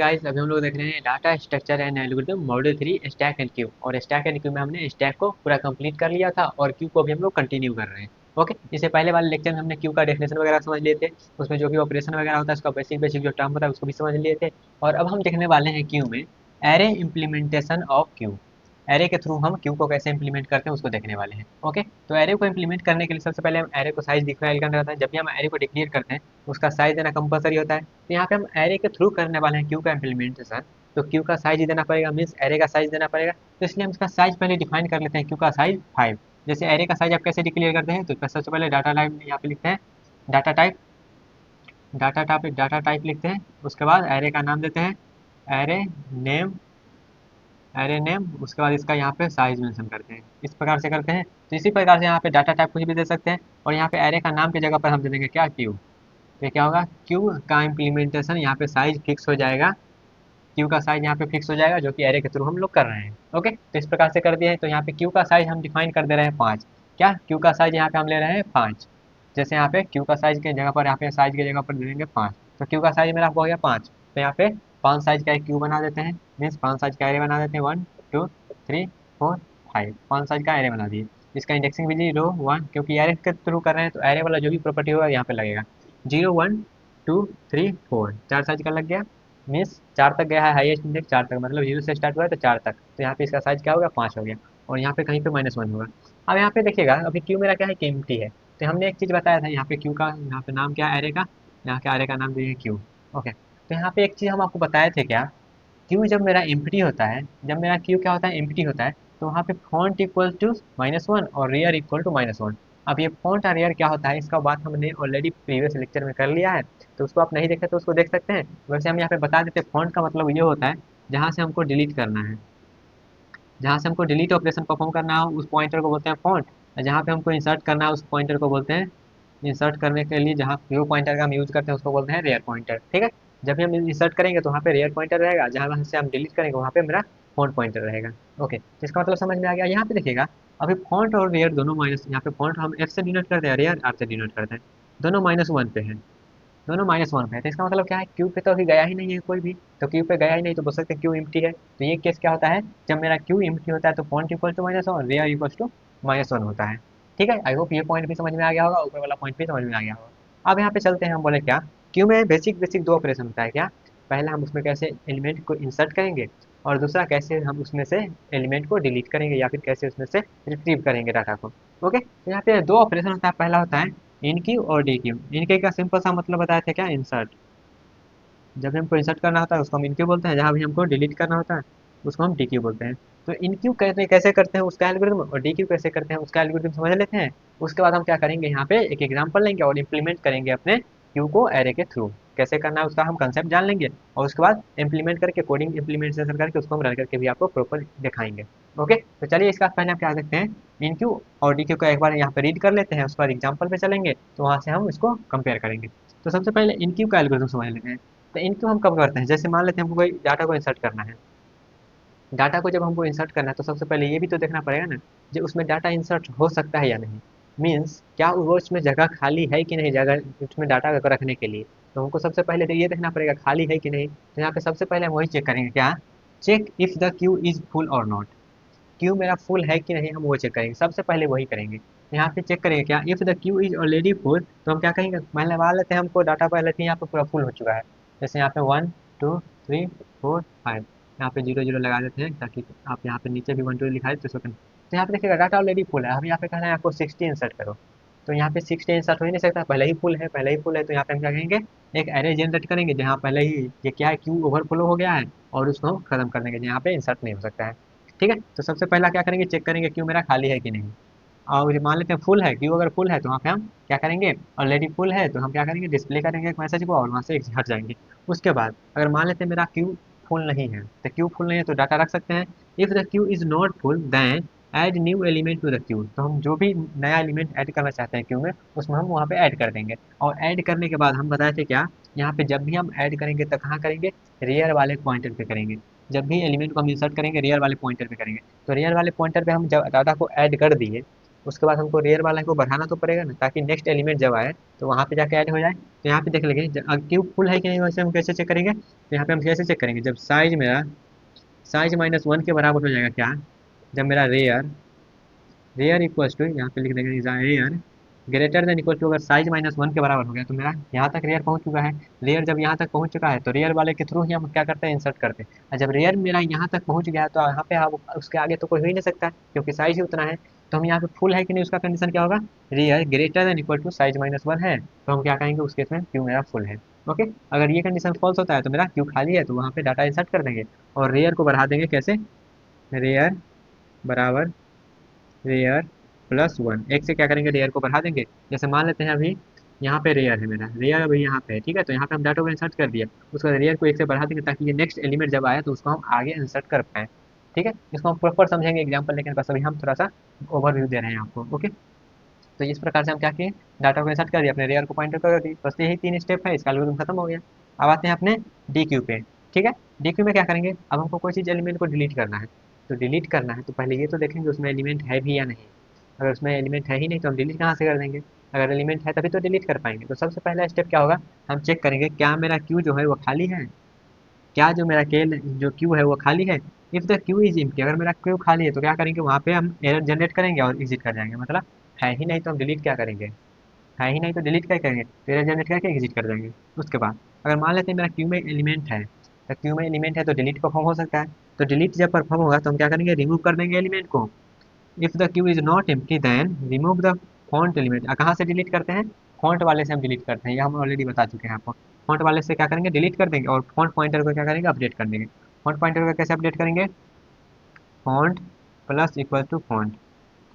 Guys, अभी हम लोग देख रहे हैं data structure and algorithm module 3 stack and Q. और स्टैक एंड क्यू में हमने स्टैक को पूरा कंप्लीट कर लिया था और क्यू को भी हम लोग कंटिन्यू कर रहे हैं। ओके, इससे पहले वाले लेक्चर में हमने क्यू का डेफिनेशन वगैरह समझ लिए थे। उसमें जो भी ऑपरेशन वगैरह होता है उसका बेसिक बेसिक जो टर्म होता है उसको भी समझ लिए थे। और अब हम देखने वाले हैं क्यू में array implementation of Q. Array के थ्रू हम क्यू को कैसे इंप्लीमेंट करते हैं उसको देखने वाले हैं। ओके, तो एरे को इंप्लीमेंट करने के लिए सबसे पहले हम एरे को साइज डिफाइन करना होता है। जब भी हम एरे को डिक्लेयर करते हैं उसका साइज देना कंपलसरी होता है। तो यहाँ पे हम एरे के थ्रू करने वाले हैं क्यू का इम्प्लीमेंटेशन। तो क्यू का साइज देना पड़ेगा, मीन्स एरे का साइज देना पड़ेगा। तो इसलिए हम इसका साइज पहले डिफाइन कर लेते हैं। क्यू का साइज 5। जैसे एरे का साइज आप कैसे डिक्लेयर करते हैं, तो सबसे पहले डाटा टाइप यहाँ पे लिखते हैं। डाटा टाइप डाटा टाइप लिखते हैं। उसके बाद एरे का नाम देते हैं, एरे नेम। एरे नेम, उसके बाद इसका यहाँ पे साइज मेंशन करते हैं। इस प्रकार से करते हैं। तो इसी प्रकार से यहाँ पे डाटा टाइप कुछ भी दे सकते हैं। और यहाँ पे एरे का नाम की जगह पर हम दे देंगे क्या, क्यू। तो क्या होगा, क्यू का इम्प्लीमेंटेशन यहाँ पे साइज फिक्स हो जाएगा। क्यू का साइज यहाँ पे फिक्स हो जाएगा, जो कि एरे के थ्रू हम लोग कर रहे हैं। ओके, तो इस प्रकार से कर दिए हैं। तो यहाँ पे क्यू का साइज हम डिफाइन कर दे रहे हैं 5। क्या, क्यू का साइज यहाँ पे हम ले रहे हैं 5। जैसे यहाँ पे क्यू का साइज की जगह पर, यहाँ पे साइज की जगह पर दे देंगे 5। तो क्यू का साइज मेरा हो गया 5। तो यहाँ पे 5 साइज का एक क्यू बना देते हैं, मीन्स 5 साइज का एरे बना देते हैं। 1 2 3 4 5, 5 साइज का एरे बना दिए। इसका इंडेक्सिंग भी 0 1, क्योंकि एरे के थ्रू कर रहे हैं तो एरे वाला जो भी प्रॉपर्टी होगा यहाँ पे लगेगा। 0 1 2 3 4, 4 साइज का लग गया। मीन्स 4 तक गया है, हाईएस्ट इंडेक्स 4 तक, मतलब 0 से स्टार्ट हुआ है तो 4 तक। तो यहाँ पे इसका साइज क्या हो गया, 5 हो गया। और यहाँ पे कहीं पे -1 होगा। अब यहाँ पे देखिएगा, अभी क्यू मेरा क्या है कि एम्प्टी है। तो हमने एक चीज़ बताया था यहाँ पे क्यू का, यहाँ पे नाम क्या है एरे का, यहाँ के एरे का नाम दिए क्यू। ओके, तो यहाँ पे एक चीज़ हम आपको बताए थे क्या, क्यू जब मेरा एम्प्टी होता है, जब मेरा क्यू क्या होता है, एम्प्टी होता है, तो वहाँ पे फॉन्ट इक्वल टू -1 और रेयर इक्वल टू -1। अब ये फॉन्ट और रेयर क्या होता है, इसका बात हमने ऑलरेडी प्रीवियस लेक्चर में कर लिया है। तो उसको आप नहीं देखे तो उसको देख सकते हैं। वैसे हम यहाँ पे बता देते हैं, फॉन्ट का मतलब ये होता है जहाँ से हमको डिलीट करना है। जहाँ से हमको डिलीट ऑपरेशन परफॉर्म करना हो उस पॉइंटर को बोलते हैं फॉन्ट। और जहाँ पे हमको इंसर्ट करना है उस पॉइंटर को बोलते हैं, इंसर्ट करने के लिए जहाँ जो पॉइंटर का हम यूज करते हैं उसको बोलते हैं रेयर पॉइंटर। ठीक है, जब भी हम इंसर्ट करेंगे तो वहाँ पे रेयर पॉइंटर रहेगा, जहाँ से हम डिलीट करेंगे वहाँ पे मेरा फॉन्ट पॉइंटर रहेगा। ओके, तो इसका मतलब समझ में आ गया। यहाँ पे देखिएगा, अभी फॉन्ट और रेयर दोनों माइनस, यहाँ पे फॉन्ट हम एफ से डिनोट करते हैं, रेयर आर से डिनोट करते हैं। दोनों -1 पे है, दोनों -1 पे है। तो इसका मतलब क्या है, क्यू पे तो अभी गया ही नहीं है कोई भी। तो क्यू पे गया ही नहीं तो बोल सकते हैं क्यू एम्प्टी है। तो ये केस क्या होता है, जब मेरा क्यू एम्प्टी होता है तो front equal to -1, rear equal to -1 होता है। ठीक है, आई होप ये पॉइंट भी समझ में आ गया होगा, ऊपर वाला पॉइंट भी समझ में आ गया होगा। अब यहाँ पे चलते हैं, हम बोले क्या, क्यू में बेसिक बेसिक दो ऑपरेशन होता है क्या। पहला हम उसमें कैसे एलिमेंट को इंसर्ट करेंगे, और दूसरा कैसे हम उसमें से एलिमेंट को डिलीट करेंगे या फिर कैसे उसमें से रिट्रीव करेंगे डाटा को। ओके, तो यहाँ पे दो ऑपरेशन होता है। पहला होता है इनक्यू और डीक्यू। इनके का सिंपल सा मतलब बताया था क्या, इंसर्ट। जब भी हमको इंसर्ट करना होता है उसको हम इनक्यू बोलते हैं, जहाँ भी हमको डिलीट करना होता है उसको हम डीक्यू बोलते हैं। तो इनक्यू कहते कैसे करते हैं उसका एल्गोरिथम, और डीक्यू कैसे करते हैं उसका एल्गोरिथम समझ लेते हैं। उसके बाद हम क्या करेंगे, यहाँ पे एक एग्जांपल लेंगे और इम्प्लीमेंट करेंगे अपने क्यू को एरे के थ्रू। कैसे करना है उसका हम कंसेप्ट जान लेंगे, और उसके बाद इम्प्लीमेंट करके, कोडिंग इम्प्लीमेंटेशन करके उसको हम रन करके भी आपको प्रॉपर दिखाएंगे। ओके, तो चलिए इसका पहले हम क्या देखते हैं, इनक्यू और डीक्यू का एक बार यहाँ पे रीड कर लेते हैं, उसके बाद एग्जाम्पल पे चलेंगे तो वहाँ से हम इसको कंपेयर करेंगे। तो सबसे पहले इनक्यू का एल्गोरिथम समझ लेते हैं। तो इनको हम कब करते हैं, जैसे मान लेते हैं हमको कोई डाटा को इंसर्ट करना है। डाटा को जब हमको इंसर्ट करना है तो सबसे पहले ये भी तो देखना पड़ेगा ना, जो उसमें डाटा इंसर्ट हो सकता है या नहीं। मीन्स क्या वो उसमें जगह खाली है कि नहीं, जगह उसमें डाटा को रखने के लिए। तो हमको सबसे पहले तो ये देखना पड़ेगा खाली है कि नहीं। तो यहाँ पे सबसे पहले हम वही चेक करेंगे क्या, check if the queue is full और नॉट। क्यू मेरा फुल है कि नहीं, हम वो चेक करेंगे, सबसे पहले वही करेंगे। यहाँ पे चेक करेंगे क्या, if the queue is already full, तो हम क्या कहेंगे, मान लेते हैं हमको डाटा पहले से यहाँ पे पूरा फुल हो चुका है। जैसे यहाँ पे 1 2 3 4 5, यहाँ पे 0 0 लगा देते हैं ताकि आप यहाँ पे नीचे भी 1 2 लिखा है तो सेकंड। तो यहाँ पे देखिएगा डाटा ऑलरेडी फुल है। हम यहाँ पे कहना है आपको 60 इंसर्ट करो। तो यहाँ पे 60 इंसर्ट हो ही नहीं सकता, पहले ही फुल है, पहले ही फुल है। तो यहाँ पे हम क्या कहेंगे, एक एरे जनरेट करेंगे जहाँ पहले ही ये क्या है, क्यू ओवरफ्लो हो गया है, और उसको हम खत्म कर देंगे जहाँ पे इंसर्ट नहीं हो सकता है। ठीक है, तो सबसे पहला क्या करेंगे, चेक करेंगे क्यू मेरा खाली है कि नहीं। और मान लेते हैं फुल है, क्यू अगर फुल है तो वहाँ पे हम क्या करेंगे, ऑलरेडी फुल है तो हम क्या करेंगे, डिस्प्ले करेंगे एक मैसेज को और वहाँ से हट जाएंगे। उसके बाद अगर मान लेते हैं मेरा क्यू फुल नहीं है, तो क्यू फुल नहीं है तो डाटा रख सकते हैं। If the queue is not full then add new element to the queue. तो हम जो भी नया एलिमेंट ऐड करना चाहते हैं क्यू में, उसमें हम वहाँ पे ऐड कर देंगे। और ऐड करने के बाद हम बताए थे क्या, यहाँ पे जब भी हम ऐड करेंगे तो कहाँ करेंगे, रियर वाले पॉइंटर पे करेंगे। जब भी एलिमेंट को हम इंसर्ट करेंगे रियर वाले पॉइंटर पे करेंगे। तो रियर वाले पॉइंटर पे हम जब डाटा को ऐड कर दिए, उसके बाद हमको रेयर वाला को बढ़ाना तो पड़ेगा ना, ताकि नेक्स्ट एलिमेंट जब आए तो वहाँ पे जाके ऐड हो जाए। तो यहाँ पे देख लेंगे क्यूब फुल है कि नहीं, वैसे हम कैसे चेक करेंगे, तो यहाँ पे हम कैसे चेक करेंगे, जब साइज -1 के बराबर हो जाएगा क्या, जब मेरा रेयर इक्वल्स टू, यहाँ पे लिख देंगे rear greater than equal to, अगर साइज -1 के बराबर हो गया तो मेरा यहाँ तक रेयर पहुँच चुका है। रेयर जब यहाँ तक पहुँच चुका है तो रेयर वाले के थ्रू ही हम क्या करते हैं, इंसर्ट करते हैं। और जब रेयर मेरा यहाँ तक पहुँच गया है तो यहाँ पे आप उसके आगे तो कोई हो ही नहीं सकता, क्योंकि साइज ही उतना है। तो हम यहाँ पे फुल है कि नहीं, उसका कंडीशन क्या होगा, rear greater than equal to size -1 है, तो हम क्या कहेंगे उस केस में क्यू मेरा फुल है। ओके, अगर ये कंडीशन फॉल्स होता है तो मेरा क्यू खाली है, तो वहाँ पे डाटा इंसर्ट कर देंगे और रेयर को बढ़ा देंगे। कैसे, रेयर बराबर रेयर +1, एक से क्या करेंगे, रेयर को बढ़ा देंगे। जैसे मान लेते हैं अभी यहाँ पे रेयर है मेरा, रेयर अभी यहाँ पे है, ठीक है, तो यहाँ पे हम डाटा को इंसर्ट कर दिया, उसके बाद रेयर को एक से बढ़ा देंगे ताकि ये नेक्स्ट एलिमेंट जब आए तो उसको हम आगे इंसर्ट कर पाएँ। ठीक है, इसको हम प्रॉपर समझेंगे एग्जाम्पल, लेकिन बस अभी हम थोड़ा सा ओवरव्यू दे रहे हैं आपको। ओके, तो इस प्रकार से हम क्या किए, डाटा को इंसर्ट कर दिया, अपने रेयर को पॉइंटर कर दी, बस यही 3 स्टेप है, इसका एल्गोरिथम खत्म हो गया। अब आते हैं अपने डी क्यू पे। ठीक है, डी क्यू में क्या करेंगे, अब हमको कोई चीज़ एलिमेंट को डिलीट करना है, तो डिलीट करना है तो पहले ये तो देखेंगे उसमें एलिमेंट है भी या नहीं। अगर उसमें एलिमेंट है ही नहीं तो हम डिलीट कहाँ से कर देंगे, अगर एलिमेंट है तभी तो डिलीट कर पाएंगे। तो सबसे पहला स्टेप क्या होगा, हम चेक करेंगे क्या मेरा क्यू जो है वो खाली है, क्या जो मेरा केल जो क्यू है वो खाली है। If the queue is empty, अगर मेरा क्यू खाली है तो क्या करेंगे, वहाँ पे हम एरर जनरेट करेंगे और एग्जिट कर जाएंगे, मतलब है ही नहीं तो हम डिलीट क्या करेंगे, है ही नहीं तो डिलीट क्या करेंगे, तो एरर जनरेट करके एग्जिट कर देंगे। उसके बाद अगर मान लेते हैं मेरा क्यू में एलिमेंट है, तो क्यू में एलिमेंट है तो डिलीट परफॉर्म हो सकता है, तो डिलीट जब परफॉर्म होगा तो हम क्या करेंगे, रिमूव कर देंगे एलिमेंट को। If the queue is not empty then remove the front element. कहाँ से डिलीट करते हैं, फॉन्ट वाले से हम डिलीट करते हैं, ये हम ऑलरेडी बता चुके हैं आपको। फॉन्ट वाले से क्या करेंगे, डिलीट कर देंगे और फॉन्ट पॉइंटर को क्या करेंगे, अपडेट कर देंगे। फॉन्ट पॉइंटर को कैसे अपडेट करेंगे, front plus equal to front.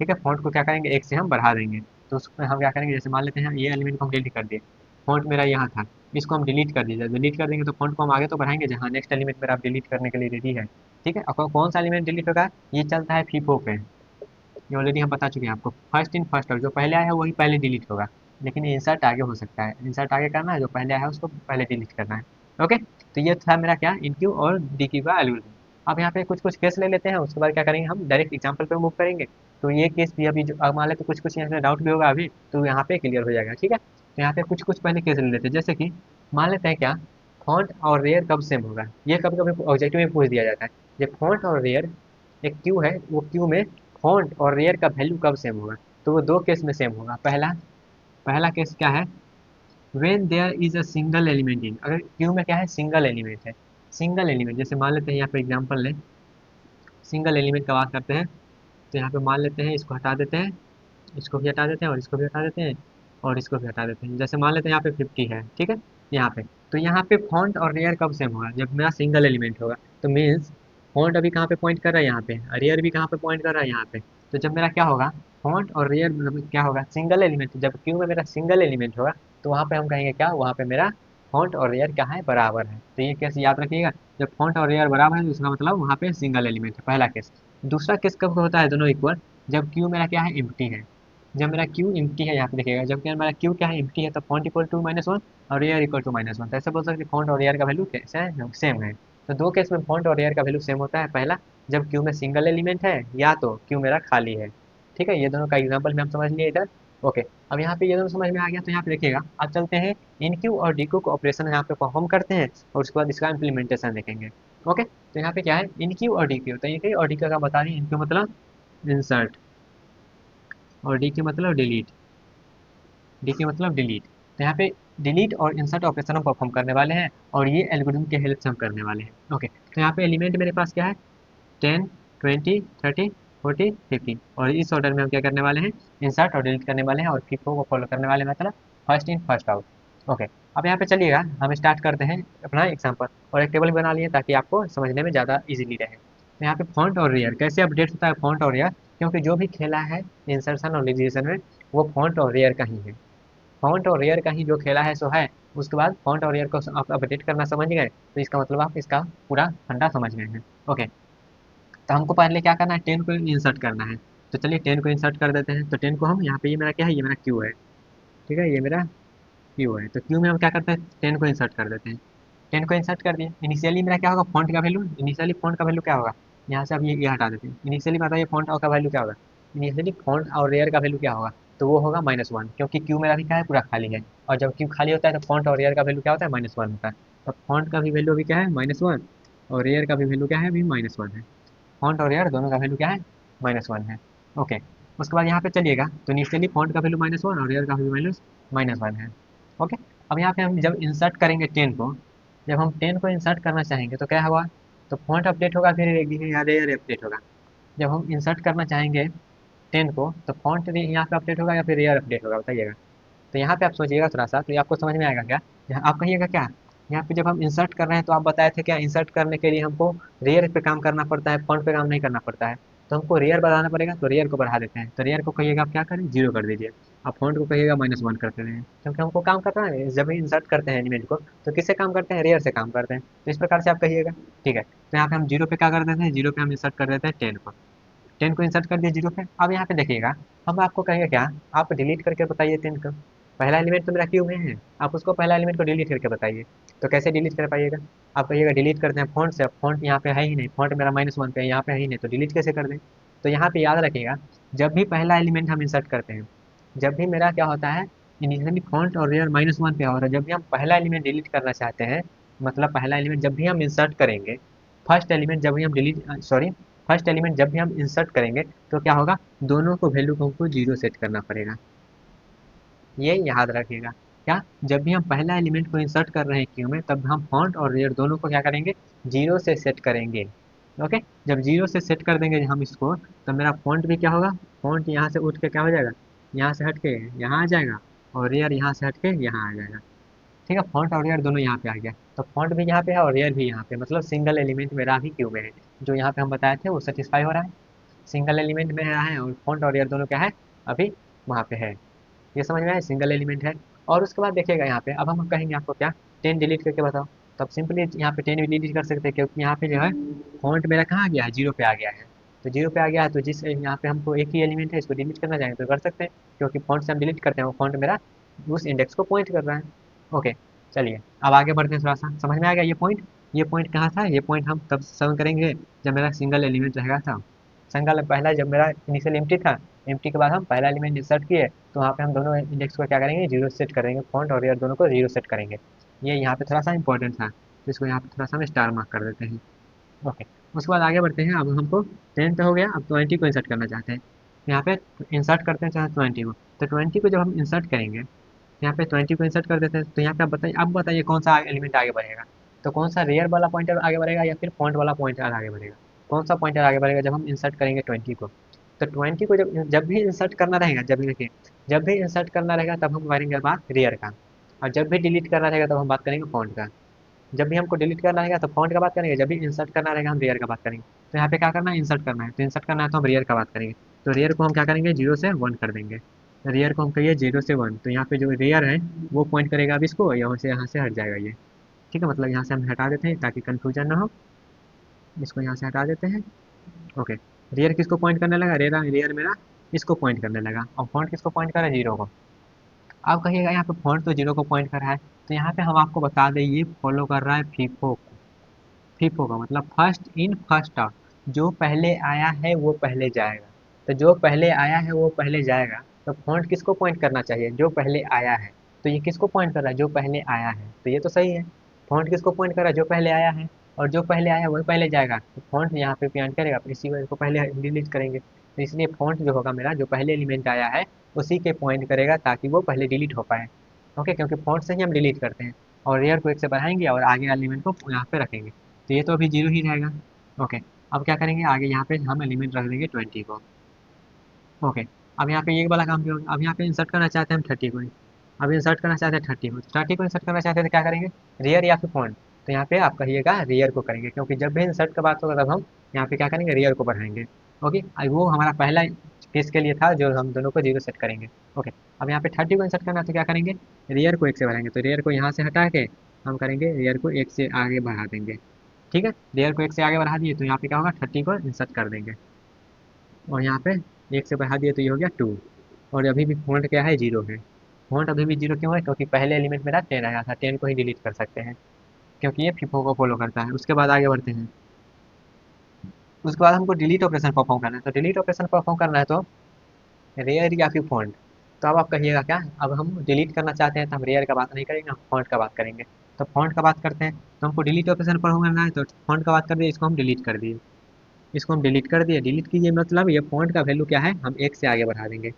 ठीक है, फॉन्ट को क्या करेंगे, एक से हम बढ़ा देंगे। तो उसमें हम क्या करेंगे, जैसे मान लेते हैं ये एलिमेंट को हम डिलीट कर दिए, फॉन्ट मेरा यहाँ था, इसको हम डिलीट कर दीजिए, डिलीट कर देंगे तो फॉन्ट को हम आगे तो बढ़ाएंगे जहाँ नेक्स्ट एलिमेंट मेरा आप डिलीट करने के लिए रेडी है। ठीक है, अब कौन सा एलिमेंट डिलीट होगा, ये चलता है फीफो पे, ये ऑलरेडी हम बता चुके हैं आपको, फर्स्ट इन फर्स्ट आउट, जो पहले आया है वही पहले डिलीट होगा। लेकिन इंसर्ट आगे हो सकता है, इंसर्ट आगे करना है, जो पहले आया है उसको पहले डिलीट करना है। ओके, तो ये था मेरा क्या, इन क्यू और डी क्यू का एल्गोरिथम। अब यहाँ पे कुछ कुछ केस ले लेते हैं, उसके बाद क्या करेंगे, हम डायरेक्ट एग्जाम्पल पे मूव करेंगे। तो ये केस भी अभी जो अब मान लेते कुछ कुछ यहाँ पे डाउट भी होगा अभी, तो यहाँ पे क्लियर हो जाएगा। ठीक है, तो यहाँ पे कुछ कुछ पहले केस ले लेते हैं, जैसे कि मान लेते हैं क्या, फॉन्ट और रेयर कब सेम होगा, ये कभी कभी ऑब्जेक्टिव में पूछ दिया जाता है। ये फॉन्ट और रेयर, एक क्यू है, वो क्यू में फॉन्ट और रेयर का वैल्यू कब सेम होगा, तो वो दो केस में सेम होगा। पहला पहला केस क्या है, when there is a single element in, अगर क्यू में क्या है, सिंगल एलिमेंट है। सिंगल एलिमेंट, जैसे मान लेते हैं यहाँ पे एग्जांपल लें, सिंगल एलिमेंट का बात करते हैं, तो यहाँ पे मान लेते हैं इसको हटा देते हैं, इसको भी हटा देते हैं और इसको भी हटा देते हैं और इसको भी हटा देते हैं। जैसे मान लेते हैं यहाँ पे 50 है, ठीक है, यहाँ पे, तो यहाँ पे फॉन्ट और रेयर कब सेम होगा, जब मेरा सिंगल एलिमेंट होगा। तो मीन्स फॉन्ट अभी कहाँ पे पॉइंट कर रहा है, यहाँ पे, और रेयर भी कहाँ पे पॉइंट कर रहा है, यहाँ पे। तो जब मेरा क्या होगा, फॉन्ट और रेयर मतलब क्या होगा, सिंगल एलिमेंट, जब क्यू में मेरा सिंगल एलिमेंट होगा तो वहाँ पे हम कहेंगे क्या, वहाँ पे मेरा फॉन्ट और रेयर क्या है, बराबर है। तो ये कैसे याद रखिएगा, जब फॉन्ट और रेयर बराबर है तो इसका मतलब वहाँ पे सिंगल एलिमेंट है, पहला केस। दूसरा केस कब होता है, दोनों इक्वल, जब क्यू मेरा क्या है, एम्प्टी है। जब मेरा क्यू एम्प्टी है, यहाँ पे देखिएगा, जब कि मेरा क्यू क्या है, एम्प्टी है, तो फॉन्ट इक्वल टू -1 और एयर इक्वल टू -1, तो ऐसे बोल सकते हैं फॉन्ट और एयर का वैल्यू कैसे है, सेम है। तो दो केस में फॉन्ट और एयर का वैल्यू सेम होता है, पहला जब क्यू में सिंगल एलिमेंट है, या तो क्यू मेरा खाली है। ठीक है, ये दोनों का एग्जाम्पल में हम समझ लिए इधर। ओके, अब यहाँ पे ये दोनों समझ में आ गया, तो यहाँ पे देखिएगा, अब चलते हैं इन क्यू और डी क्यू को ऑपरेशन यहाँ पे परफॉर्म करते हैं और उसके बाद इसका इम्प्लीमेंटेशन देखेंगे। ओके, तो यहाँ पे क्या है, इन क्यू और डी क्यू, तो इन क्यू और डी क्यू का बता दें, इनक्यू मतलब इंसर्ट और डी क्यू मतलब डिलीट, डी के मतलब डिलीट। तो यहाँ पे डिलीट और इंसर्ट ऑपरेशन हम परफॉर्म करने वाले हैं और ये एल्गोरिथम के हेल्प से हम करने वाले हैं। ओके, तो यहाँ पे एलिमेंट मेरे पास क्या है, 10 20 30 40 50, और इस ऑर्डर में हम क्या करने वाले हैं, इंसर्ट और डिलीट करने वाले हैं और फिफ्थ को फॉलो करने वाले हैं, मतलब first in first out. Okay, अब यहाँ पे चलिएगा, हम स्टार्ट करते हैं अपना एग्जाम्पल, और एक टेबल बना लिए ताकि आपको समझने में ज़्यादा ईजिली रहे। तो यहाँ पे फॉन्ट और रेयर कैसे अपडेट होता है, फॉन्ट और रेयर, क्योंकि जो भी खेला है इंसर्शन और डिलीशन में वो फॉन्ट और रेयर का ही है, फॉन्ट और रेयर का ही जो खेला है सो है। उसके बाद फॉन्ट और रेयर को आप अपडेट करना समझ गए, तो इसका मतलब आप इसका पूरा फंडा समझ गए हैं। ओके, तो हमको पहले क्या करना है, 10 को इंसर्ट करना है। तो चलिए 10 को इंसर्ट कर देते हैं, तो 10 को हम यहाँ पे, ये मेरा क्या है, ये मेरा क्यू है, ठीक है, ये मेरा क्यू है, तो क्यू में हम क्या करते हैं, 10 को इंसर्ट कर देते हैं। 10 को इंसर्ट कर दिए, इनिशियली मेरा क्या होगा, फॉन्ट का वैल्यू, इनिशियली फॉन्ट का वैल्यू क्या होगा, यहाँ से अब ये हटा देते हैं, इनिशियली बताइए फॉन्ट का वैल्यू क्या होगा, इनिशियली फॉन्ट और रेयर का वैल्यू क्या होगा, तो वो होगा -1, क्योंकि क्यू मेरा भी क्या है, पूरा खाली है। और जब क्यू खाली होता है तो फॉन्ट और रेयर का वैल्यू क्या होता है, -1 होता है। तो फॉन्ट का भी वैल्यू अभी क्या है, -1, और रेयर का भी वैल्यू क्या है, अभी -1 है। फॉन्ट और रेयर दोनों का वैल्यू क्या है, -1 है। ओके, उसके बाद यहाँ पे चलिएगा, तो इनिशियली फॉन्ट का वैल्यू -1 और रेयर का वैल्यू -1 है। ओके, अब यहाँ पे हम जब इंसर्ट करेंगे 10 को, जब हम 10 को इंसर्ट करना चाहेंगे तो क्या होगा, तो फॉन्ट अपडेट होगा, फिर रेयर अपडेट होगा। जब हम इंसर्ट करना चाहेंगे 10 को, तो फॉन्ट यहाँ पे अपडेट होगा या फिर रेयर अपडेट होगा, बताइएगा। तो यहाँ पे आप सोचिएगा थोड़ा सा, तो ये आपको समझ में आएगा क्या, आप कहिएगा क्या, यहाँ पे जब हम इंसर्ट कर रहे हैं तो आप बताए थे क्या, इंसर्ट करने के लिए हमको रेयर पे काम करना पड़ता है, फॉन्ट पे काम नहीं करना पड़ता है। तो हमको रेयर बढ़ाना पड़ेगा, तो रेयर को बढ़ा देते हैं। तो रेयर को कहिएगा आप क्या करें, 0 कर दीजिए। आप फॉन्ट को कहिएगा -1 करते हैं, क्योंकि हमको काम करना है, जब भी इंसर्ट करते हैं एलिमेंट को तो किससे काम करते हैं, रेयर से काम करते हैं। तो इस प्रकार से आप कहिएगा, ठीक है। तो यहाँ पे हम 0 पे क्या कर देते हैं, 0 पे हम इंसर्ट कर देते हैं 10 को। 10 को इंसर्ट कर दिया 0 पे। अब यहाँ पे देखिएगा, हम आपको कहेंगे क्या, आप डिलीट करके बताइए 10 को। पहला एलिमेंट तो मेरा क्यू में है, आप उसको पहला एलिमेंट को डिलीट करके बताइए। तो कैसे डिलीट कर पाइएगा, आप कहिएगा डिलीट करते हैं फॉन्ट से। अब फॉन्ट यहाँ पे है ही नहीं, फॉन्ट मेरा -1 पे है, यहाँ पे है ही नहीं, तो डिलीट कैसे कर दें। तो यहाँ पे याद रखिएगा, जब भी पहला एलिमेंट हम इंसर्ट करते हैं, जब भी मेरा क्या होता है, इनिशियली फॉन्ट और रेयर -1 पे हो रहा है, जब भी हम पहला एलिमेंट डिलीट करना चाहते हैं, मतलब पहला एलिमेंट जब भी हम इंसर्ट करेंगे, फर्स्ट एलिमेंट जब भी हम डिलीट सॉरी फर्स्ट एलिमेंट जब भी हम इंसर्ट करेंगे, तो क्या होगा, दोनों को वैल्यू को हमको 0 सेट करना पड़ेगा। ये याद रखिएगा, क्या, जब भी हम पहला एलिमेंट को इंसर्ट कर रहे हैं क्यू में, तब हम फॉन्ट और रेयर दोनों को क्या करेंगे, 0 से सेट करेंगे। ओके, जब 0 से सेट कर देंगे हम इसको, तो मेरा फॉन्ट भी क्या होगा, फॉन्ट यहाँ से उठ के क्या हो जाएगा, यहाँ से हट के यहाँ आ जाएगा, और रेयर यहाँ से हट के यहाँ आ जाएगा। ठीक है, फॉन्ट और रेयर दोनों यहाँ पे आ गया, तो फॉन्ट भी यहाँ पे है और रेयर भी यहाँ पे, मतलब सिंगल एलिमेंट मेरा भी क्यू में है। जो यहाँ पे हम बताए थे वो सेटिस्फाई हो रहा है, सिंगल एलिमेंट में है, और फॉन्ट और रेयर दोनों क्या है, अभी वहाँ पे है। ये समझ में आया, सिंगल एलिमेंट है। और उसके बाद देखिएगा यहाँ पे, अब हम कहेंगे आपको क्या, 10 डिलीट करके बताओ। तो आप सिंपली यहाँ पे 10 भी डिलीट कर सकते हैं, क्योंकि यहाँ पे जो है फॉन्ट मेरा कहाँ आ गया है, 0 पे आ गया है। तो 0 पे आ गया है, तो जिस यहाँ पे हमको एक ही एलिमेंट है, इसको डिलीट करना चाहेंगे तो कर सकते हैं, क्योंकि फॉन्ट से हम डिलीट करते हैं, वो फॉन्ट मेरा उस इंडेक्स को पॉइंट कर रहा है। ओके, चलिए अब आगे बढ़ते हैं, थोड़ा सा समझ में आ गया ये पॉइंट। ये पॉइंट कहाँ था, ये पॉइंट हम तब समझ करेंगे जब मेरा सिंगल एलिमेंट रहेगा था। सिंगल पहला जब मेरा इनिशियल एम्प्टी था, एम्प्टी के बाद हम पहला एलिमेंट इंसर्ट किए, तो वहाँ पे हम दोनों इंडेक्स को क्या करेंगे, 0 सेट करेंगे, फॉन्ट और रेयर दोनों को 0 सेट करेंगे। ये यहाँ पे थोड़ा सा इंपॉर्टेंट था, तो इसको यहाँ पे थोड़ा सा हम स्टार मार्क कर देते हैं। ओके, उसके बाद आगे बढ़ते हैं। अब हमको 10 पे हो गया, अब 20 को इंसर्ट करना चाहते हैं। यहाँ पे इंसर्ट करते हैं चाहे 20 को, तो 20 को जब हम इंसर्ट करेंगे, यहाँ पे 20 को इंसर्ट कर देते हैं, तो यहाँ पे आप बताइए, अब बताइए कौन सा एलिमेंट आगे बढ़ेगा। तो कौन सा रेयर वाला पॉइंटर आगे बढ़ेगा या फिर फॉन्ट वाला पॉइंटर आगे बढ़ेगा, कौन सा पॉइंटर आगे बढ़ेगा जब हम इंसर्ट करेंगे 20 को। तो 20 को जब जब भी इंसर्ट करना रहेगा, जब भी देखिए, जब भी इंसर्ट करना रहेगा तब हम करेंगे बात रेयर का, और जब भी डिलीट करना रहेगा तब हम बात करेंगे फॉन्ट का। जब भी हमको डिलीट करना रहेगा तो फॉन्ट का बात करेंगे, जब भी इंसर्ट करना रहेगा हम रेयर का बात करेंगे। तो यहाँ पे क्या करना है, इंसर्ट करना है, तो इंसर्ट करना है तो हम रेयर का बात करेंगे। तो रेयर को हम क्या करेंगे, 0 से 1 कर देंगे। रेयर को हम कहिए 0 से 1, तो यहाँ पे जो रेयर है वो पॉइंट करेगा अब इसको, यहाँ से हट जाएगा ये। ठीक है, मतलब यहाँ से हम हटा देते हैं ताकि कन्फ्यूजन ना हो, इसको यहाँ से हटा देते हैं। ओके, रेयर किसको पॉइंट करने लगा, रेयर रेयर मेरा इसको पॉइंट करने लगा, और फॉन्ट किसको पॉइंट कर रहा है, 0 को। आप कहिएगा यहाँ पे फॉन्ट तो 0 को पॉइंट कर रहा है, तो यहाँ पे हम आपको बता दें ये फॉलो कर रहा है फीफो को। फीफो का मतलब फर्स्ट इन फर्स्ट आउट, जो पहले आया है वो पहले जाएगा। तो जो पहले आया है वो पहले जाएगा, तो फॉन्ट किसको पॉइंट करना चाहिए, जो पहले आया है। तो ये किसको पॉइंट कर रहा है, जो पहले आया है, तो ये तो सही है। फॉन्ट किसको पॉइंट कर रहा है, जो पहले आया है, और जो पहले आया वही पहले जाएगा, तो फॉन्ट यहाँ पे पॉइंट करेगा, तो इसी वजह को पहले डिलीट करेंगे। तो इसलिए फॉन्ट जो होगा मेरा, जो पहले एलिमेंट आया है उसी के पॉइंट करेगा, ताकि वो पहले डिलीट हो पाए। ओके, क्योंकि फॉन्ट से ही हम डिलीट करते हैं, और रेयर को 1 से बढ़ाएंगे और आगे एलिमेंट को यहाँ पे रखेंगे। तो ये तो अभी 0 ही रहेगा। ओके, अब क्या करेंगे आगे, यहाँ पे हम एलिमेंट रख देंगे 20 को। ओके, अब यहाँ पे ये वाला काम भी होगा। अब यहाँ पे इंसर्ट करना चाहते हैं हम 30 को ही। अब इंसर्ट करना चाहते हैं 30 को, 30 को इंसर्ट करना चाहते हैं तो क्या करेंगे, रेयर या फिर फॉन्ट। तो यहाँ पे आप कहिएगा रेयर को करेंगे, क्योंकि जब भी इंसर्ट का बात होगा तब हम यहाँ पे क्या करेंगे, रेयर को बढ़ाएंगे। ओके, अब वो हमारा पहला केस के लिए था जो हम दोनों को 0 सेट करेंगे। ओके, अब यहाँ पे 30 को इंसर्ट करना है तो क्या करेंगे, रेयर को 1 से बढ़ाएंगे, तो रेयर को यहाँ से हटा के हम करेंगे रेयर को 1 से आगे बढ़ा देंगे। ठीक है, रेयर को 1 से आगे बढ़ा दिए, तो यहाँ पे क्या होगा, 30 को इंसर्ट कर देंगे, और यहाँ पे 1 से बढ़ा दिए तो ये हो गया 2। और अभी भी फॉन्ट क्या है, 0 है। फॉन्ट अभी भी 0 क्यों है, क्योंकि पहले एलिमेंट मेरा 10 आया था, 10 को ही डिलीट कर सकते हैं, क्योंकि ये फिफो को फॉलो करता है। उसके बाद आगे बढ़ते हैं। उसके बाद हमको डिलीट ऑपरेशन परफॉर्म करना है, तो डिलीट ऑपरेशन परफॉर्म करना है तो रेयर या फिर फॉन्ट। तो अब आप कहिएगा क्या, अब हम डिलीट करना चाहते हैं तो हम रेयर का बात नहीं करेंगे, हम फॉन्ट का बात करेंगे। तो फॉन्ट का बात करते हैं, तो हमको डिलीट ऑप्शन पर होगा ना, तो फॉन्ट का बात कर दिए, इसको हम डिलीट कर दिए। इसको हम डिलीट कर दिए, डिलीट कीजिए मतलब ये फॉन्ट का वैल्यू क्या है, हम एक से आगे बढ़ा देंगे।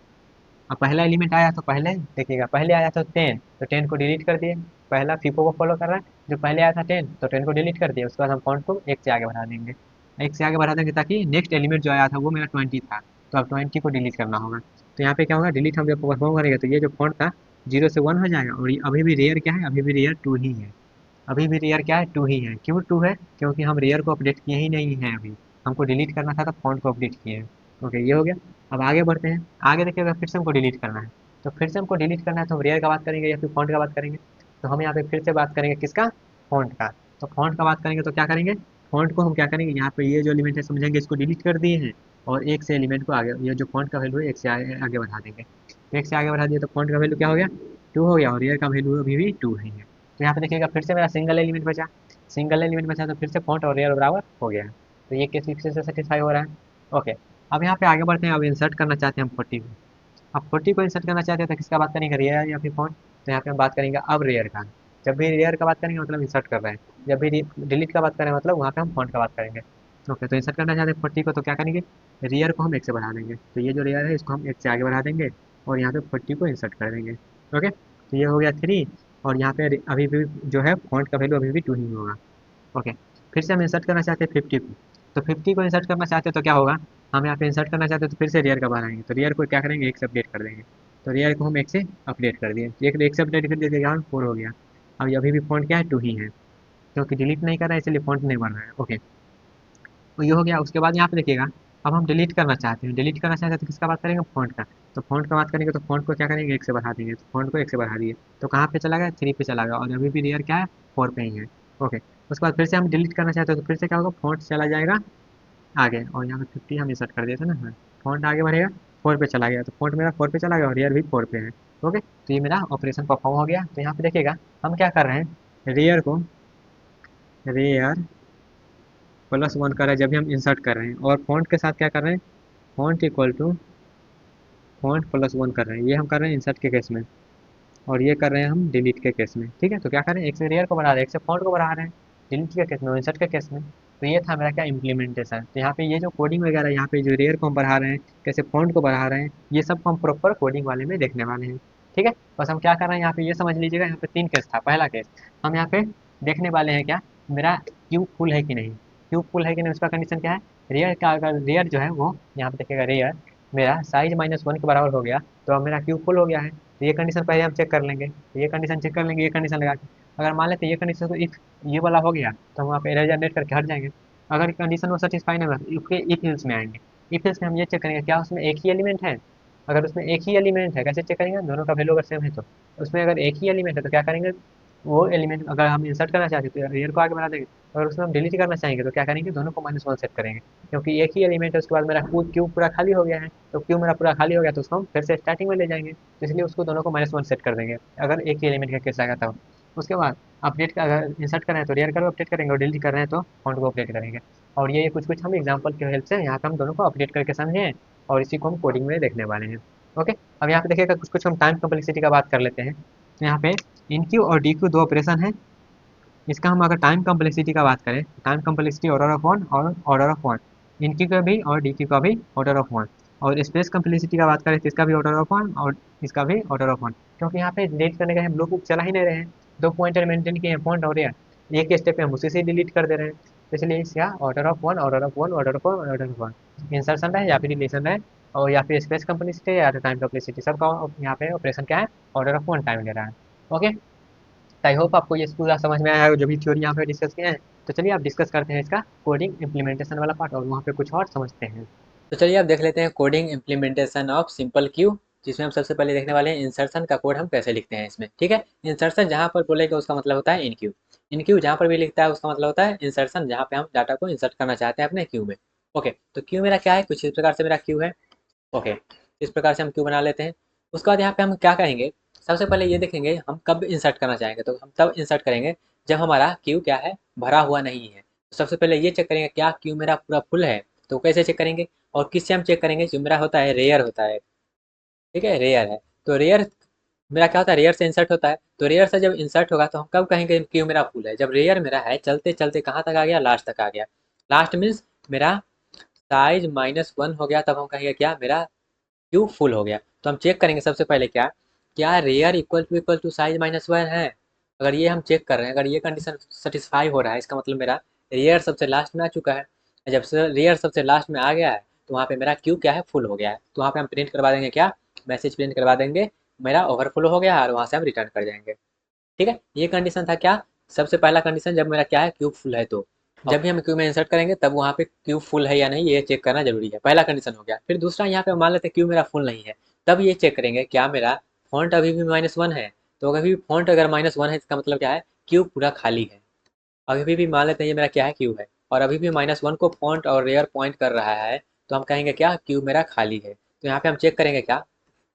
अब पहला एलिमेंट आया तो पहले देखिएगा, पहले आया था 10, तो 10 को डिलीट कर दिए। पहला फीफो को फॉलो कर रहा है, जो पहले आया था 10, तो 10 को डिलीट कर दिए। उसके बाद हम फॉन्ट को एक से आगे बढ़ा देंगे, एक से आगे बढ़ा देंगे ताकि नेक्स्ट एलिमेंट जो आया था वो मेरा 20 था, तो अब 20 को डिलीट करना होगा। तो यहाँ पे क्या होगा, डिलीट हम जब परफॉर्म करेंगे तो ये जो फॉन्ट था 0 से 1 हो जाएगा, और ये अभी भी रेयर क्या है, अभी भी रेयर 2 ही है। अभी भी रेयर क्या है, 2 ही है। क्यों 2 है, क्योंकि हम रेयर को अपडेट किए ही नहीं हैं अभी, हमको डिलीट करना था तो फॉन्ट को अपडेट किए हैं। ओके, ये हो गया। अब आगे बढ़ते हैं, आगे देखिएगा फिर से हमको डिलीट करना है। तो फिर से हमको डिलीट करना है तो हम रेयर का बात करेंगे या फिर फॉन्ट का बात करेंगे। तो हम यहाँ पे फिर से बात करेंगे किसका, फॉन्ट का। तो फॉन्ट का बात करेंगे तो क्या करेंगे, फॉन्ट को हम क्या करेंगे, यहाँ पे ये जो एलिमेंट है समझेंगे इसको डिलीट कर दिए हैं, और एक से एलिमेंट को आगे, ये जो फॉन्ट का वैल्यू है एक से आगे बढ़ा देंगे। एक से आगे बढ़ा दिए तो फॉन्ट का वैल्यू क्या हो गया, 2 हो गया, और रेयर का वैल्यू अभी भी 2 ही है। तो यहाँ पे देखिएगा फिर से मेरा सिंगल एलिमेंट बचा, सिंगल एलिमेंट बचा तो फिर से फॉन्ट और रेयर बराबर हो गया है। तो ये केस फिर से सेटिस्फाई हो रहा है। ओके, अब यहाँ पे आगे बढ़ते हैं, अब इंसर्ट करना चाहते हैं हम 40 को। अब 40 को इंसर्ट करना चाहते हैं तो किसका बात करेंगे, रेयर या फिर फॉन्ट। तो यहाँ पे हम बात करेंगे अब रेयर का। जब भी रेयर का बात करेंगे मतलब इंसर्ट कर रहे हैं, जब भी डिलीट का बात करें मतलब वहाँ पे हम फॉन्ट का बात करेंगे। ओके, तो इंसर्ट करना चाहते हैं 40 को तो क्या करेंगे, रेयर को हम एक से बढ़ा देंगे, तो ये जो रेयर है इसको हम एक से आगे बढ़ा देंगे, और यहाँ पे 40 को इंसर्ट कर देंगे। ओके, तो ये हो गया 3, और यहाँ पे अभी भी जो है फॉन्ट का वैल्यू अभी भी 2 ही होगा। ओके, फिर से हम इंसर्ट करना चाहते हैं 50 को। तो 50 को इंसर्ट करना चाहते हैं तो क्या होगा, हम यहाँ पे इंसर्ट करना चाहते हैं तो फिर से रेयर का बढ़ाएंगे, तो रेयर को क्या करेंगे, एक से अपडेट कर देंगे। तो रेयर को हम एक से अपडेट कर दिए, एक से अपडेट कर दिए, यहाँ 4 हो गया। अब अभी भी फॉन्ट क्या है, 2 ही है, क्योंकि डिलीट नहीं कर रहा है इसलिए फॉन्ट नहीं बढ़ रहा है। ओके, तो ये हो गया। उसके बाद यहाँ पे देखिएगा, अब हम डिलीट करना चाहते हैं, डिलीट करना चाहते हैं तो किसका बात करेंगे, फॉन्ट का। तो फॉन्ट का बात करेंगे तो फॉन्ट को क्या करेंगे, एक से बढ़ा देंगे, तो फॉन्ट को एक से बढ़ा दिए, तो कहाँ पे चला गया, 3 पे चला गया, और अभी भी रेयर क्या है, 4 पे ही है। ओके, उसके बाद फिर से हम डिलीट करना चाहते हैं तो फिर से क्या होगा, फॉन्ट चला जाएगा आगे, और यहाँ पे 50 हम इंसर्ट कर दिए थे ना, हाँ। फॉन्ट आगे बढ़ेगा, 4 पे चला गया, तो फॉन्ट मेरा 4 पे चला गया और रेयर भी 4 पे है। ओके, तो ये मेरा ऑपरेशन परफॉर्म हो गया। तो यहाँ पे देखिएगा हम क्या कर रहे हैं, रेयर +1 कर रहे हैं जब भी हम इंसर्ट कर रहे हैं, और फॉन्ट के साथ क्या कर रहे हैं, फॉन्ट इक्वल टू फॉन्ट +1 कर रहे हैं, ये हम कर रहे हैं इंसर्ट के केस में, और ये कर रहे हैं हम डिलीट के केस में। ठीक है, तो क्या करें, एक से रेयर को बढ़ा रहे हैं, एक से फॉन्ट को बढ़ा रहे हैं, डिलीट के केस में, इंसर्ट के केस में। तो ये था मेरा क्या, इम्प्लीमेंटेशन। तो यहाँ पे ये जो कोडिंग वगैरह, यहाँ पे जो रेयर को हम बढ़ा रहे हैं, कैसे फॉन्ट को बढ़ा रहे हैं, ये सब को हम प्रॉपर कोडिंग वाले में देखने वाले हैं। ठीक है, बस हम क्या कर रहे हैं यहाँ पे, ये समझ लीजिएगा, यहाँ पे 3 केस था। पहला केस हम यहाँ पे देखने वाले हैं क्या, मेरा क्यूब फुल है कि नहीं, क्यूब फुल है कि नहीं, उसका कंडीशन क्या है, रेयर का अगर रेयर जो है वो यहाँ पे देखिएगा, रेयर मेरा साइज -1 के बराबर हो गया, तो अब मेरा क्यूब फुल हो गया है। तो ये कंडीशन पहले हम चेक कर लेंगे, तो ये कंडीशन चेक कर लेंगे, ये कंडीशन लगा के अगर मान लेते हैं ये कंडीशन तो इफ ये वाला हो गया तो हम वहाँ पे एरर जनरेट करके हट जाएंगे। अगर कंडीशन वो सेटिस्फाई नहीं होगा तो इफ हिल्स में आएंगे। इफ हिल्स में हम ये चेक करेंगे क्या उसमें एक ही एलिमेंट है, अगर उसमें एक ही एलिमेंट है कैसे चेक करेंगे, दोनों का वैल्यू अगर सेम है तो उसमें अगर एक ही एलिमेंट है तो क्या करेंगे, वो एलिमेंट अगर हम इंसर्ट करना चाहते हैं तो रेयर को आगे बढ़ा देंगे, अगर उसमें हम डिलीट करना चाहेंगे तो क्या करेंगे, दोनों को -1 सेट करेंगे, क्योंकि एक ही एलिमेंट है। उसके बाद मेरा क्यूब पूरा खाली हो गया है, तो क्यूब मेरा पूरा खाली हो गया तो उसको हम फिर से स्टार्टिंग में ले जाएंगे, तो इसलिए उसको दोनों को -1 सेट कर देंगे अगर एक ही एलिमेंट का केस आएगा तब। उसके बाद अपडेट का अगर इंसर्ट कर रहे हैं तो रेयर करो अपडेट करेंगे, और डिलीट कर रहे हैं तो फॉन्ट को अपडेट करेंगे। और ये कुछ कुछ हम एग्जांपल की हेल्प से यहाँ पे हम दोनों को अपडेट करके समझे, और इसी को हम कोडिंग में देखने वाले हैं। ओके, अब यहाँ पे देखिएगा कुछ कुछ हम टाइम कम्प्लेक्सिटी का बात कर लेते हैं। तो यहाँ पे इनक्यू और डीक्यू दो ऑपरेशन है। इसका हम अगर टाइम कम्प्लेक्सिटी का बात करें, टाइम कम्प्लेक्सिटी ऑर्डर ऑफ 1 और ऑर्डर ऑफ 1, इनकी का भी और डी का भी ऑर्डर ऑफ 1। और स्पेस कम्प्लेक्सिटी का बात करें तो इसका भी ऑर्डर ऑफ 1 और इसका भी ऑर्डर ऑफ 1, क्योंकि यहाँ पे डिलीट करने का हम लोग चला ही नहीं रहे हैं, 2 पॉइंटर मेंटेन किए हैं, पॉइंट और एक स्टेप पे हम उसी से डिलीट कर दे रहे हैं, तो इसलिए इसका order of 1, order of 1, order of 1, order of 1 insertion है या फिर डिलीशन है, और या फिर स्पेस कम्प्लेक्सिटी या टाइम कम्प्लेक्सिटी, सबका यहाँ पे ऑपरेशन क्या है, ऑर्डर ऑफ 1 टाइम ले रहा है। ओके, आई होप आपको ये पूरा समझ में आया है जो भी थ्योरी यहाँ पे डिस्कस किए हैं। तो चलिए आप डिस्कस करते हैं इसका कोडिंग इम्प्लीमेंटेशन वाला पार्ट, और वहाँ पे कुछ और समझते हैं। तो चलिए आप देख लेते हैं coding implementation of simple Q, जिसमें हम सबसे पहले देखने वाले हैं इंसर्शन का कोड हम कैसे लिखते हैं इसमें। ठीक है, इंसर्शन जहाँ पर बोलेगा उसका मतलब होता है इनक्यू, इनक्यू जहाँ पर भी लिखता है उसका मतलब होता है इंसर्शन, जहाँ पे हम डाटा को इंसर्ट करना चाहते हैं अपने क्यू में। ओके, तो क्यू मेरा क्या है, कुछ इस प्रकार से मेरा क्यू है। ओके, इस प्रकार से हम क्यू बना लेते हैं। उसके बाद यहाँ पे हम क्या करेंगे, सबसे पहले ये देखेंगे हम कब इंसर्ट करना चाहेंगे, तो हम तब इंसर्ट करेंगे जब हमारा क्यू क्या है, भरा हुआ नहीं है। तो सबसे पहले ये चेक करेंगे क्या क्यू मेरा पूरा फुल है, तो कैसे चेक करेंगे, और किससे हम चेक करेंगे, जो मेरा होता है रेयर होता है, ठीक है, रेयर है। तो रेयर मेरा क्या होता है, रेयर से इंसर्ट होता है, तो रेयर से जब इंसर्ट होगा तो हम कब कहेंगे क्यों मेरा फुल है, जब रेयर मेरा है चलते चलते कहाँ तक आ गया, लास्ट तक आ गया। लास्ट मीन्स मेरा साइज -1 हो गया, तब हम कहेंगे क्या, मेरा क्यू फुल हो गया। तो हम चेक करेंगे सबसे पहले क्या, क्या रेयर इक्वल टू साइज -1 है। अगर ये हम चेक कर रहे हैं, अगर ये कंडीशन सेटिस्फाई हो रहा है, इसका मतलब मेरा रेयर सबसे लास्ट में आ चुका है। जब से रेयर सबसे लास्ट में आ गया है तो वहाँ पे मेरा क्यू क्या है, फुल हो गया है। तो वहाँ पे हम प्रिंट करवा देंगे क्या, मैसेज प्रिंट करवा देंगे, मेरा ओवरफ्लो हो गया है, और वहाँ से हम रिटर्न कर जाएंगे। ठीक है, ये कंडीशन था क्या, सबसे पहला कंडीशन, जब मेरा क्या है, क्यूब फुल है। तो जब भी हम क्यूब में इंसर्ट करेंगे तब वहाँ पे क्यूब फुल है या नहीं ये चेक करना जरूरी है, पहला कंडीशन हो गया। फिर दूसरा, यहाँ पे मान लेते हैं क्यूब मेरा फुल नहीं है, तब ये चेक करेंगे क्या मेरा फॉन्ट अभी भी -1 है। तो अभी भी फॉन्ट अगर -1 है, इसका मतलब क्या है, क्यूब पूरा खाली है। अभी भी मान लेते हैं ये मेरा क्या है, क्यूब है, और अभी भी -1 को फॉन्ट और रेयर पॉइंट कर रहा है, तो हम कहेंगे क्या, क्यूब मेरा खाली है। तो यहाँ पे हम चेक करेंगे क्या,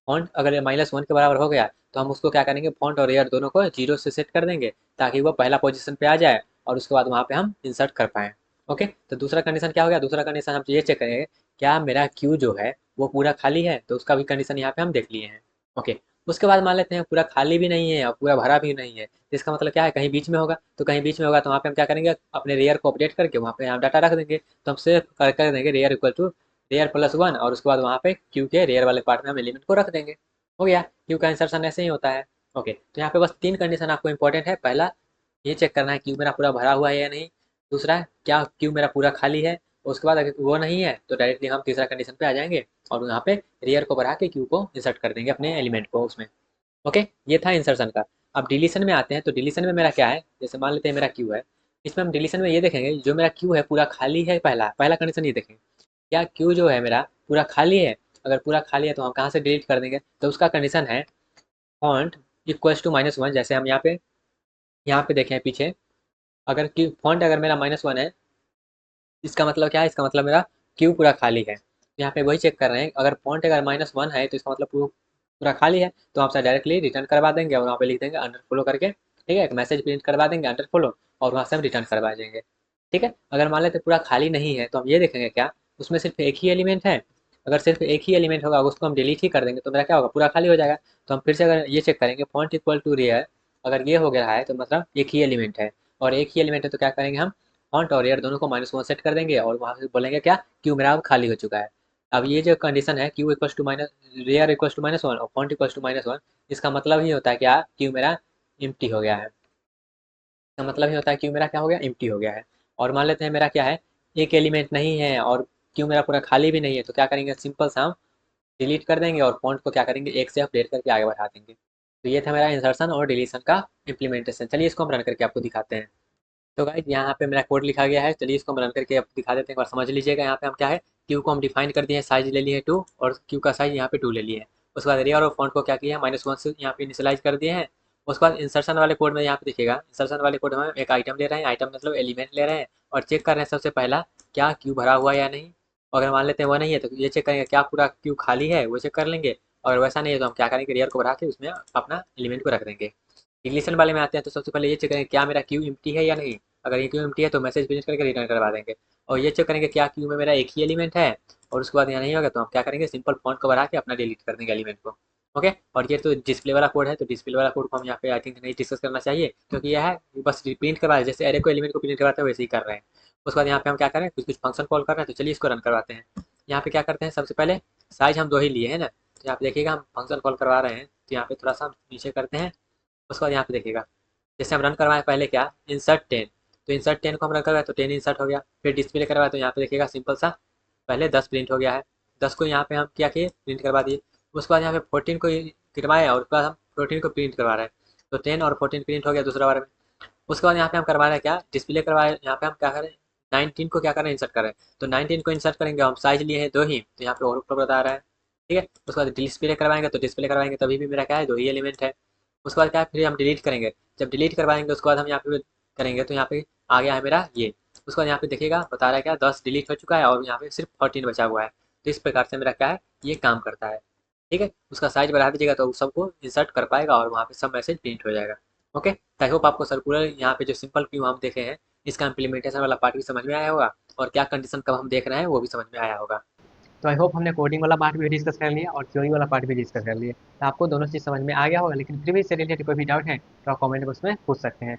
फॉन्ट अगर -1 के बराबर हो गया तो हम उसको क्या करेंगे, फॉन्ट और एयर दोनों को 0 से सेट कर देंगे, ताकि वो पहला पोजीशन पे आ जाए, और उसके बाद वहाँ पे हम इंसर्ट कर पाएँ। ओके, तो दूसरा कंडीशन क्या हो गया, दूसरा कंडीशन हम ये चेक करेंगे क्या मेरा क्यू जो है वो पूरा खाली है, तो उसका भी कंडीशन यहाँ पे हम देख लिए हैं। ओके, उसके बाद मान लेते हैं पूरा खाली भी नहीं है और पूरा भरा भी नहीं है, तो इसका मतलब क्या है, कहीं बीच में होगा। तो कहीं बीच में होगा तो वहाँ पे हम क्या करेंगे, अपने रेयर को अपडेट करके वहाँ पे हम डाटा रख देंगे। तो हम सेव कर देंगे रेयर इक्वल टू रेयर +1, और उसके बाद वहाँ पे क्यू के रेयर वाले पार्ट में हम एलिमेंट को रख देंगे। हो गया, क्यू का इंसर्शन ऐसे ही होता है। ओके, तो यहाँ पे बस 3 कंडीशन आपको इंपॉर्टेंट है। पहला, ये चेक करना है क्यू मेरा पूरा भरा हुआ है या नहीं। दूसरा, क्या क्यू मेरा पूरा खाली है। उसके बाद अगर वो नहीं है तो डायरेक्टली हम तीसरा कंडीशन पे आ जाएंगे, और यहाँ पे रेयर को बढ़ा के क्यू को इंसर्ट कर देंगे अपने एलिमेंट को उसमें। ओके, ये था इंसर्शन का। अब डिलीशन में आते हैं, तो डिलीशन में मेरा क्या है, जैसे मान लेते हैं मेरा क्यू है, इसमें हम डिलीशन में ये देखेंगे जो मेरा क्यू है पूरा खाली है, पहला पहला कंडीशन ये देखेंगे, क्या क्यू जो है मेरा पूरा खाली है। अगर पूरा खाली है तो हम कहाँ से डिलीट कर देंगे, तो उसका कंडीशन है फॉन्ट इक्वल्स टू -1। जैसे हम यहाँ पे देखें पीछे, अगर क्यू फॉन्ट अगर मेरा -1 है, इसका मतलब क्या है, इसका मतलब मेरा क्यू पूरा खाली है। यहाँ पे वही चेक कर रहे हैं, अगर फॉन्ट अगर -1 है तो इसका मतलब पूरा खाली है, तो आपसे डायरेक्टली रिटर्न करवा देंगे, और वहाँ पे लिख देंगे अंडर फॉलो करके, ठीक है, एक मैसेज प्रिंट करवा देंगे अंडर फॉलो, और वहाँ से हम रिटर्न करवा देंगे। ठीक है, अगर मान लेते पूरा खाली नहीं है तो हम ये देखेंगे क्या, उसमें सिर्फ एक ही एलिमेंट है। अगर सिर्फ एक ही एलिमेंट होगा उसको हम डिलीट ही कर देंगे, तो मेरा क्या होगा, पूरा खाली हो जाएगा। तो हम फिर से अगर ये चेक करेंगे फॉन्ट इक्वल टू रेयर, अगर ये हो गया है तो मतलब एक ही एलिमेंट है, और एक ही एलिमेंट है तो क्या करेंगे हम, फॉन्ट और एयर दोनों को -1 सेट कर देंगे, और वहाँ से बोलेंगे क्या, क्यू मेरा अब खाली हो चुका है। अब ये जो कंडीशन है queue equals to minus rear equals to -1 और फॉन्ट इक्वल्स टू -1, इसका मतलब ही होता है क्या, क्यू मेरा एम्प्टी हो गया है। इसका मतलब ही होता है क्यू मेरा क्या हो गया, एम्प्टी हो गया है। और मान लेते हैं मेरा क्या है, एक एलिमेंट नहीं है और क्यू मेरा पूरा खाली भी नहीं है, तो क्या करेंगे, सिंपल सा हम डिलीट कर देंगे, और फॉन्ट को क्या करेंगे, एक से अपडेट करके आगे बढ़ा देंगे। तो ये था मेरा इंसर्शन और डिलीशन का इम्प्लीमेंटेशन। चलिए इसको हम रन करके आपको दिखाते हैं। तो गाइस यहाँ पे मेरा कोड लिखा गया है, चलिए इसको हम रन करके आपको दिखा देते हैं, एक बार समझ लीजिएगा। यहाँ पे हम क्या है, क्यू को हम डिफाइन कर दिए हैं, साइज ले लिए हैं 2, और क्यू का साइज यहाँ पे 2 ले लिए हैं। उसके बाद एरिया और फॉन्ट को क्या किया है, -1 से यहाँ पे इनिशियलाइज कर दिए हैं। उसके बाद इंसर्शन वाले कोड में यहाँ पे देखिएगा, इंसर्शन वाले कोड में हम एक आइटम ले रहे हैं, आइटम मतलब एलिमेंट ले रहे हैं, और चेक कर रहे हैं सबसे पहला क्या क्यू भरा हुआ है या नहीं। अगर मान लेते हैं वो नहीं है तो ये चेक करेंगे क्या पूरा क्यू खाली है, वो चेक कर लेंगे। और वैसा नहीं है तो हम क्या करेंगे, रेयर को बढ़ा के उसमें अपना एलिमेंट को रख देंगे। डिलीशन वाले में आते हैं, तो सबसे पहले ये चेक करेंगे क्या मेरा क्यू एम्प्टी है या नहीं। अगर ये क्यू एम्प्टी है तो मैसेज प्रिंट करके रिटर्न करवा देंगे। और ये चेक करेंगे क्या क्यू में मेरा एक ही एलिमेंट है, और उसके बाद यहाँ नहीं होगा तो हम क्या करेंगे, सिंपल फॉन्ट को बढ़ा के अपना डिलीट कर देंगे एलिमेंट को। ओके, और ये तो डिस्प्ले वाला कोड है, तो डिस्प्ले वाला कोड को हम यहाँ पे आई थिंक नहीं डिस्कस करना चाहिए, क्योंकि यह है बस प्रिंट करवा है, जैसे एरे को एलिमेंट को प्रिंट करवाते हैं वैसे ही कर रहे हैं। उसके बाद यहाँ पे हम क्या करें, कुछ कुछ फंक्शन कॉल कर रहे हैं, तो चलिए इसको रन करवाते हैं। यहाँ पे क्या करते हैं, सबसे पहले साइज हम 2 ही लिए हैं ना, तो यहाँ पे देखिएगा हम फंक्शन कॉल करवा रहे हैं, तो यहाँ पे थोड़ा सा नीचे करते हैं। उसके बाद यहाँ पे देखिएगा, जैसे हम रन करवाए पहले क्या, इंसर्ट 10, तो इंसर्ट 10 को हम रन करवाए तो 10 इंसर्ट हो गया। फिर डिस्प्ले करवाए तो यहाँ पे देखिएगा सिंपल सा पहले 10 प्रिंट हो गया है, 10 को यहाँ पे हम क्या किए, प्रिंट करवा दिए। उसके बाद यहाँ पे 14 को करवाए, और उसके बाद हम 14 को प्रिंट करवा रहे हैं, तो 10 और 14 प्रिंट हो गया दूसरा बार में। उसके बाद यहाँ पे हम करवा रहे हैं क्या, डिस्प्ले करवाए, यहाँ पे हम क्या करें, 19 को क्या करें, इंसर्ट करें। तो 19 को इंसर्ट करेंगे, हम साइज लिए हैं 2 ही, तो यहाँ पे ओवरफ्लो बता रहा है। ठीक है, उसके बाद डिस्प्ले करवाएंगे, तो डिस्प्ले करवाएंगे तभी भी मेरा क्या है, 2 ही एलिमेंट है। उसके बाद क्या है, फिर हम डिलीट करेंगे, जब डिलीट करवाएंगे उसके बाद हम यहाँ पे करेंगे, तो यहाँ पे आ गया है मेरा ये। उसके बाद यहाँ पे देखिएगा बता रहा है क्या, 10 डिलीट हो चुका है और यहाँ पे सिर्फ 14 बचा हुआ है। तो इस प्रकार से मेरा क्या है, ये काम करता है। ठीक है, उसका साइज बढ़ा दीजिएगा तो सबको इंसर्ट कर पाएगा, और वहाँ पे सब मैसेज प्रिंट हो जाएगा। ओके, आई होप आपको सर्कुलर यहाँ पे जो सिंपल क्यू हम देखे हैं, इसका इम्प्लीमेंटेशन वाला पार्ट भी समझ में आया होगा, और क्या कंडीशन कब हम देख रहे हैं वो भी समझ में आया होगा। तो आई होप हमने कोडिंग वाला पार्ट भी डिस्कस कर लिया और थ्योरी वाला पार्ट भी डिस्कस कर लिया। तो आपको दोनों चीज़ समझ में आ गया होगा, लेकिन फिर भी इससे रिलेटेड कोई भी डाउट है तो आप कमेंट बॉक्स में पूछ सकते हैं।